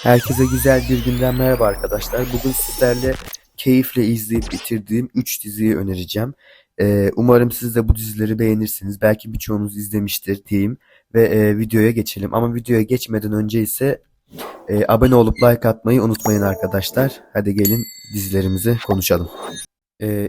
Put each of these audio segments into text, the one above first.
Herkese güzel bir günden merhaba arkadaşlar. Bugün sizlerle keyifle izleyip bitirdiğim 3 diziyi önereceğim. Umarım siz de bu dizileri beğenirsiniz. Belki birçoğunuz izlemiştir diyeyim ve videoya geçelim. Ama videoya geçmeden önce ise abone olup like atmayı unutmayın arkadaşlar. Hadi gelin dizilerimizi konuşalım.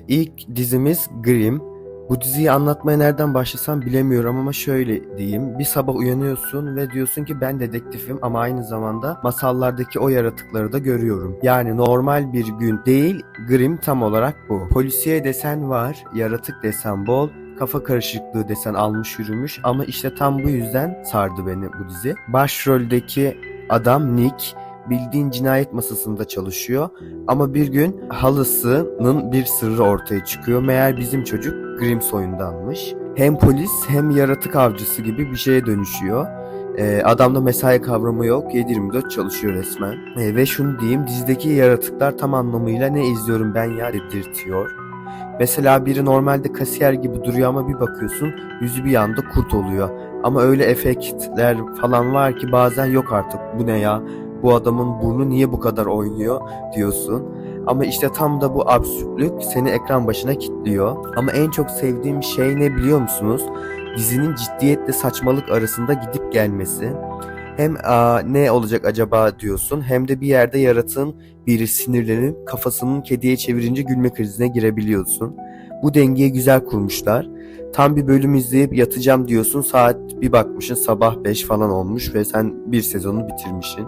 İlk dizimiz Grimm. Bu diziyi anlatmaya nereden başlasam bilemiyorum ama şöyle diyeyim. Bir sabah uyanıyorsun ve diyorsun ki ben dedektifim ama aynı zamanda masallardaki o yaratıkları da görüyorum. Yani normal bir gün değil, Grimm tam olarak bu. Polisiye desen var, yaratık desen bol, kafa karışıklığı desen almış yürümüş ama işte tam bu yüzden sardı beni bu dizi. Başroldeki adam Nick bildiğin cinayet masasında çalışıyor. Ama bir gün halasının bir sırrı ortaya çıkıyor. Meğer bizim çocuk Grimm soyundanmış. Hem polis hem yaratık avcısı gibi bir şeye dönüşüyor. Adamda mesai kavramı yok. 7/24 çalışıyor resmen. Ve şunu diyeyim, dizideki yaratıklar tam anlamıyla ne izliyorum ben ya dedirtiyor. Mesela biri normalde kasiyer gibi duruyor ama bir bakıyorsun yüzü bir anda kurt oluyor. Ama öyle efektler falan var ki bazen yok artık bu ne ya, bu adamın burnu niye bu kadar oynuyor diyorsun. Ama işte tam da bu absürtlük seni ekran başına kilitliyor. Ama en çok sevdiğim şey ne biliyor musunuz? Dizinin ciddiyetle saçmalık arasında gidip gelmesi. Hem ne olacak acaba diyorsun hem de bir yerde yaratığın biri sinirlenip kafasının kediye çevirince gülme krizine girebiliyorsun. Bu dengeyi güzel kurmuşlar. Tam bir bölüm izleyip yatacağım diyorsun, saat bir bakmışsın sabah 5 falan olmuş ve sen bir sezonu bitirmişsin.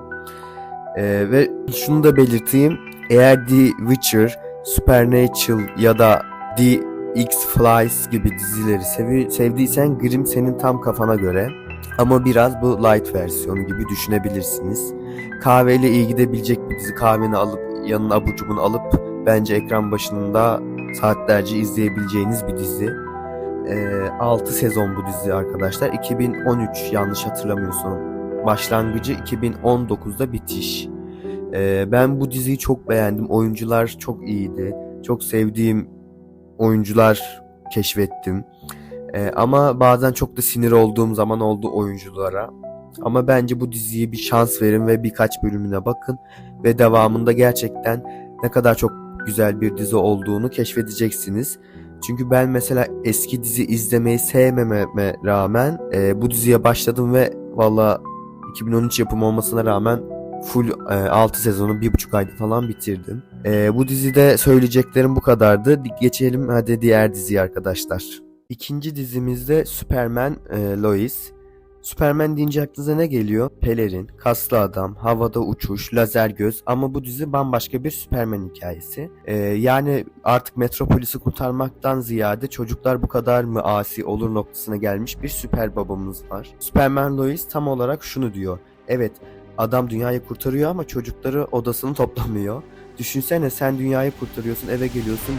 Ve şunu da belirteyim, eğer The Witcher, Supernatural ya da The X-Files gibi dizileri sevdiysen Grimm senin tam kafana göre. Ama biraz bu light versiyonu gibi düşünebilirsiniz. Kahveyle iyi gidebilecek bir dizi. Kahveni alıp yanına abur cubur alıp bence ekran başında saatlerce izleyebileceğiniz bir dizi. 6 sezon bu dizi arkadaşlar. 2013 yanlış hatırlamıyorsam başlangıcı, 2019'da bitiş. Ben bu diziyi çok beğendim. Oyuncular çok iyiydi. Çok sevdiğim oyuncular keşfettim. Ama bazen çok da sinir olduğum zaman oldu oyunculara. Ama bence bu diziye bir şans verin ve birkaç bölümüne bakın. Ve devamında gerçekten ne kadar çok güzel bir dizi olduğunu keşfedeceksiniz. Çünkü ben mesela eski dizi izlemeyi sevmememe rağmen bu diziye başladım ve valla 2013 yapımı olmasına rağmen full 6 sezonu 1,5 ayda falan bitirdim. Bu dizide söyleyeceklerim bu kadardı. Geçelim hadi diğer diziye arkadaşlar. İkinci dizimizde Superman Lois. Superman deyince aklınıza ne geliyor? Pelerin, kaslı adam, havada uçuş, lazer göz ama bu dizi bambaşka bir Superman hikayesi. Yani artık Metropolis'i kurtarmaktan ziyade çocuklar bu kadar mı asi olur noktasına gelmiş bir süper babamız var. Superman Lois tam olarak şunu diyor. Evet, adam dünyayı kurtarıyor ama çocukları odasını toplamıyor. Düşünsene, sen dünyayı kurtarıyorsun, eve geliyorsun,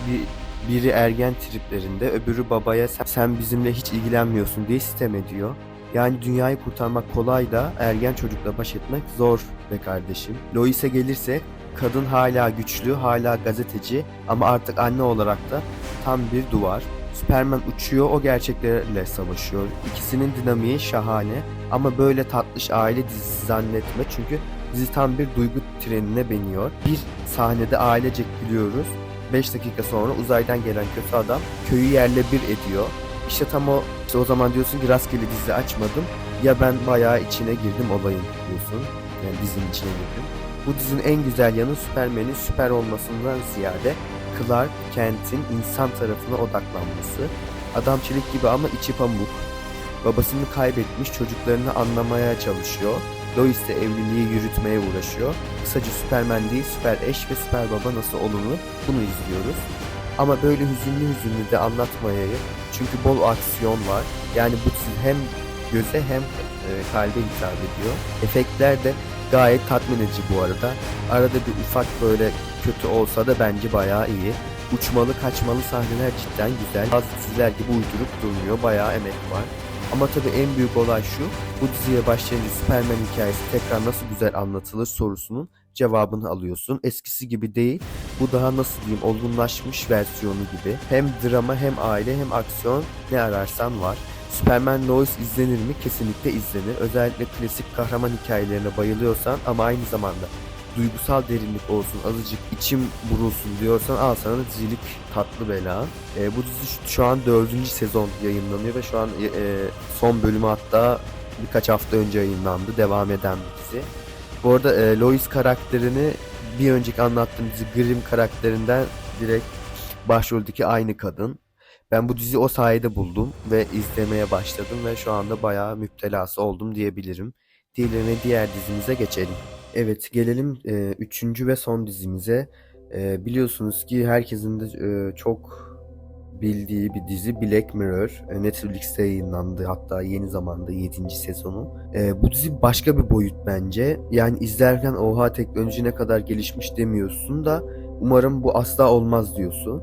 biri ergen triplerinde, öbürü babaya sen bizimle hiç ilgilenmiyorsun diye sitem ediyor. Yani dünyayı kurtarmak kolay da ergen çocukla baş etmek zor be kardeşim. Lois'e gelirse kadın hala güçlü, hala gazeteci ama artık anne olarak da tam bir duvar. Superman uçuyor, o gerçeklerle savaşıyor. İkisinin dinamiği şahane ama böyle tatlış aile dizisi zannetme çünkü dizi tam bir duygu trenine biniyor. Bir sahnede ailecek gülüyoruz. 5 dakika sonra uzaydan gelen kötü adam köyü yerle bir ediyor. İşte o zaman diyorsun ki rastgele dizi açmadım. Ya ben bayağı içine girdim olayın diyorsun. Yani dizinin içine girdim. Bu dizinin en güzel yanı Superman'in süper olmasından ziyade Clark Kent'in insan tarafına odaklanması. Adam çelik gibi ama içi pamuk. Babasını kaybetmiş, çocuklarını anlamaya çalışıyor. Lois de evliliği yürütmeye uğraşıyor. Kısaca Superman değil, süper eş ve süper baba nasıl olunur bunu izliyoruz. Ama böyle hüzünlü hüzünlü de anlatmayayım. Çünkü bol aksiyon var. Yani bu dizi hem göze hem kalbe hitap ediyor. Efektler de gayet tatmin edici bu arada. Arada bir ufak böyle kötü olsa da bence bayağı iyi. Uçmalı kaçmalı sahneler cidden güzel. Bazı diziler gibi uydurup durmuyor. Bayağı emek var. Ama tabii en büyük olay şu. Bu diziye başlayınca Superman hikayesi tekrar nasıl güzel anlatılır sorusunun cevabını alıyorsun. Eskisi gibi değil. Bu daha nasıl diyeyim olgunlaşmış versiyonu gibi. Hem drama hem aile hem aksiyon ne ararsan var. Superman Lois izlenir mi? Kesinlikle izlenir. Özellikle klasik kahraman hikayelerine bayılıyorsan ama aynı zamanda duygusal derinlik olsun, azıcık içim burulsun diyorsan al sana dizilik tatlı bela. Bu dizi şu an 4. sezon yayınlanıyor ve şu an son bölümü hatta birkaç hafta önce yayınlandı. Devam eden bir dizi. Bu arada Lois karakterini bir önceki anlattığım dizi Grimm karakterinden direkt başroldeki aynı kadın. Ben bu diziyi o sayede buldum ve izlemeye başladım ve şu anda bayağı müptelası oldum diyebilirim. Diğer dizimize geçelim. Evet, gelelim üçüncü ve son dizimize. Biliyorsunuz ki herkesin de çok bildiği bir dizi Black Mirror. Netflix'te yayınlandı hatta yeni zamanda 7. sezonu. Bu dizi başka bir boyut bence. Yani izlerken oha teknoloji ne kadar gelişmiş demiyorsun da umarım bu asla olmaz diyorsun.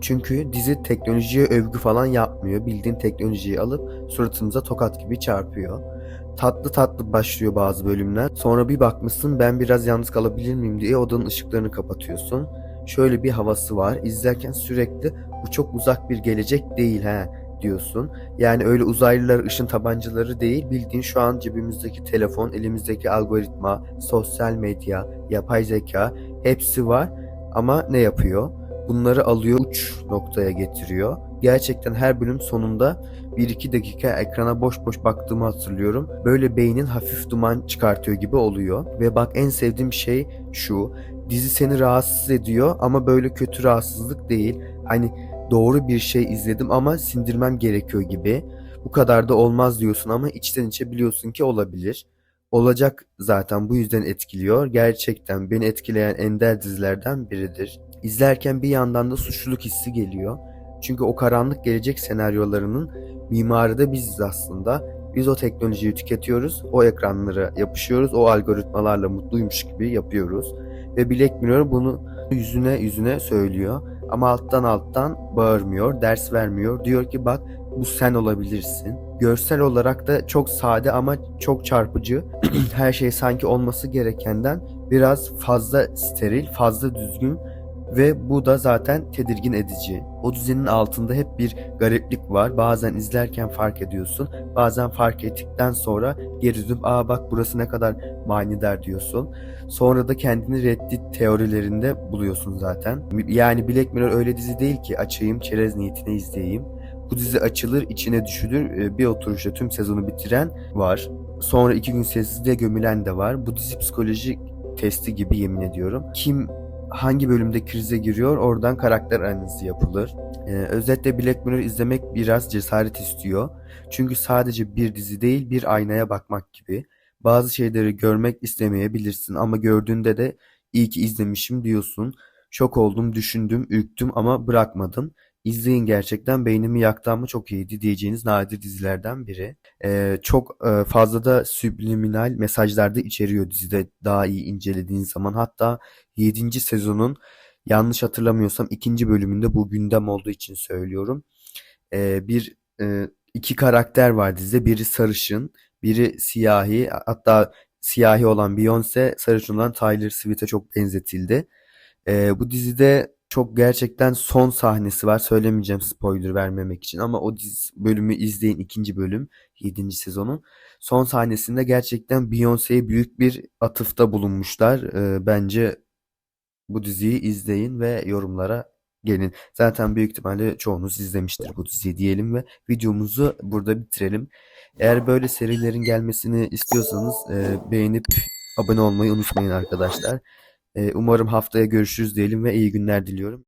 Çünkü dizi teknolojiye övgü falan yapmıyor. Bildiğin teknolojiyi alıp suratımıza tokat gibi çarpıyor. Tatlı tatlı başlıyor bazı bölümler. Sonra bir bakmışsın ben biraz yalnız kalabilir miyim diye odanın ışıklarını kapatıyorsun. Şöyle bir havası var. İzlerken sürekli bu çok uzak bir gelecek değil he diyorsun. Yani öyle uzaylılar, ışın tabancaları değil. Bildiğin şu an cebimizdeki telefon, elimizdeki algoritma, sosyal medya, yapay zeka hepsi var. Ama ne yapıyor? Bunları alıyor uç noktaya getiriyor. Gerçekten her bölüm sonunda 1-2 dakika ekrana boş boş baktığımı hatırlıyorum. Böyle beynin hafif duman çıkartıyor gibi oluyor. Ve bak en sevdiğim şey şu. Dizi seni rahatsız ediyor ama böyle kötü rahatsızlık değil. Hani doğru bir şey izledim ama sindirmem gerekiyor gibi. Bu kadar da olmaz diyorsun ama içten içe biliyorsun ki olabilir. Olacak zaten bu yüzden etkiliyor. Gerçekten beni etkileyen ender dizilerden biridir. İzlerken bir yandan da suçluluk hissi geliyor. Çünkü o karanlık gelecek senaryolarının mimarı da biziz aslında. Biz o teknolojiyi tüketiyoruz, o ekranlara yapışıyoruz, o algoritmalarla mutluymuş gibi yapıyoruz. Ve Black Mirror bunu yüzüne yüzüne söylüyor. Ama alttan alttan bağırmıyor, ders vermiyor. Diyor ki bak bu sen olabilirsin. Görsel olarak da çok sade ama çok çarpıcı. Her şey sanki olması gerekenden biraz fazla steril, fazla düzgün ve bu da zaten tedirgin edici. O dizinin altında hep bir gariplik var. Bazen izlerken fark ediyorsun. Bazen fark ettikten sonra geri dönüp aa bak burası ne kadar manidar diyorsun. Sonra da kendini Reddit teorilerinde buluyorsun zaten. Yani Black Mirror öyle dizi değil ki açayım çerez niyetine izleyeyim. Bu dizi açılır içine düşülür bir oturuşta tüm sezonu bitiren var. Sonra 2 gün sessizliğe gömülen de var. Bu dizi psikolojik testi gibi yemin ediyorum. Kim hangi bölümde krize giriyor oradan karakter analizi yapılır. Özetle Black Mirror izlemek biraz cesaret istiyor. Çünkü sadece bir dizi değil bir aynaya bakmak gibi. Bazı şeyleri görmek istemeyebilirsin ama gördüğünde de iyi ki izlemişim diyorsun. Şok oldum, düşündüm, ürktüm ama bırakmadım. İzleyin gerçekten beynimi yaktı ama çok iyiydi diyeceğiniz nadir dizilerden biri. Çok fazla da subliminal mesajlar da içeriyor dizide daha iyi incelediğin zaman. Hatta 7. sezonun yanlış hatırlamıyorsam 2. bölümünde bu gündem olduğu için söylüyorum. Bir iki karakter var dizide. Biri sarışın, biri siyahi. Hatta siyahi olan Beyoncé, sarışın olan Taylor Swift'e çok benzetildi. Bu dizide çok gerçekten son sahnesi var. Söylemeyeceğim spoiler vermemek için ama o dizi bölümü izleyin 2. bölüm 7. sezonun. Son sahnesinde gerçekten Beyoncé'ye büyük bir atıfta bulunmuşlar. Bence bu diziyi izleyin ve yorumlara gelin. Zaten büyük ihtimalle çoğunuz izlemiştir bu diziyi diyelim ve videomuzu burada bitirelim. Eğer böyle serilerin gelmesini istiyorsanız beğenip abone olmayı unutmayın arkadaşlar. Umarım haftaya görüşürüz diyelim ve iyi günler diliyorum.